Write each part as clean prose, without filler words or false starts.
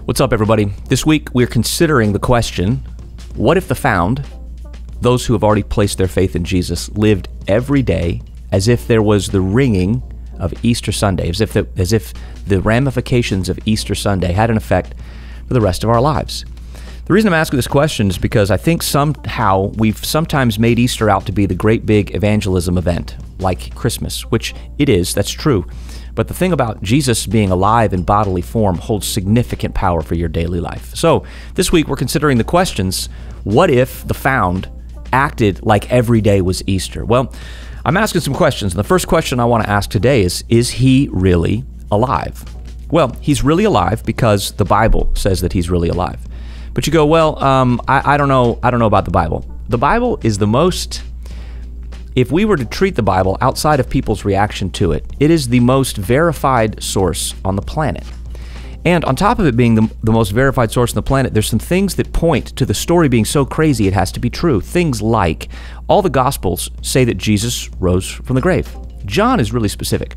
What's up, everybody? This week, we're considering the question, what if the found, those who have already placed their faith in Jesus, lived every day as if there was the ringing of Easter Sunday, as if the ramifications of Easter Sunday had an effect for the rest of our lives? The reason I'm asking this question is because I think somehow we've sometimes made Easter out to be the great big evangelism event, like Christmas, which it is, that's true. But the thing about Jesus being alive in bodily form holds significant power for your daily life. So this week we're considering the questions, what if the found acted like every day was Easter? Well, I'm asking some questions, and the first question I want to ask today is he really alive? Well, he's really alive because the Bible says that he's really alive. But you go, well, I don't know about the Bible. The Bible is the most... If we were to treat the Bible outside of people's reaction to it, it is the most verified source on the planet. And on top of it being the most verified source on the planet, there's some things that point to the story being so crazy it has to be true. Things like all the Gospels say that Jesus rose from the grave. John is really specific.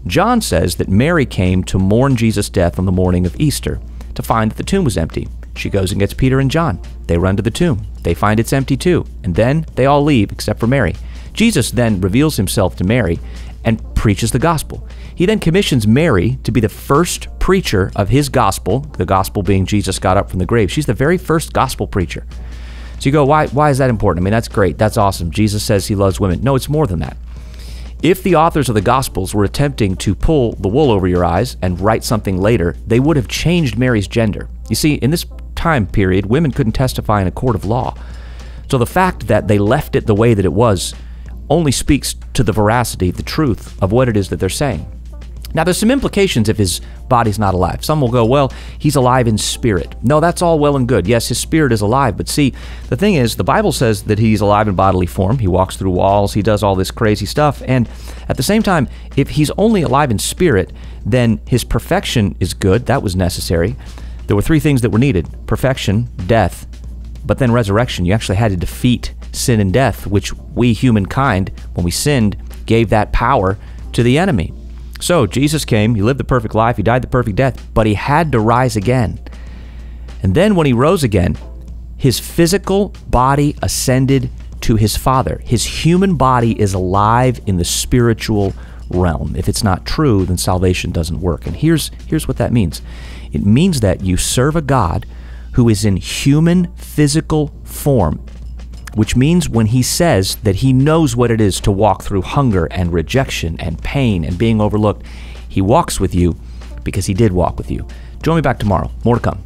John says that Mary came to mourn Jesus' death on the morning of Easter to find that the tomb was empty. She goes and gets Peter and John. They run to the tomb. They find it's empty too. And then they all leave except for Mary. Jesus then reveals himself to Mary and preaches the gospel. He then commissions Mary to be the first preacher of his gospel, the gospel being Jesus got up from the grave. She's the very first gospel preacher. So you go, why is that important? I mean, that's great. That's awesome. Jesus says he loves women. No, it's more than that. If the authors of the Gospels were attempting to pull the wool over your eyes and write something later, they would have changed Mary's gender. You see, in this time period, women couldn't testify in a court of law. So the fact that they left it the way that it was only speaks to the veracity, the truth of what it is that they're saying. Now, there's some implications if his body's not alive. Some will go, well, he's alive in spirit. No, that's all well and good. Yes, his spirit is alive, but see, the thing is, the Bible says that he's alive in bodily form. He walks through walls, he does all this crazy stuff, and at the same time, if he's only alive in spirit, then his perfection is good. That was necessary. There were three things that were needed: perfection, death, but then resurrection. You actually had to defeat sin and death, which we humankind, when we sinned, gave that power to the enemy. So Jesus came, he lived the perfect life, he died the perfect death, but he had to rise again. And then when he rose again, his physical body ascended to his Father. His human body is alive in the spiritual realm. If it's not true, then salvation doesn't work. And here's what that means. It means that you serve a God who is in human physical form, which means when he says that he knows what it is to walk through hunger and rejection and pain and being overlooked, he walks with you because he did walk with you. Join me back tomorrow. More to come.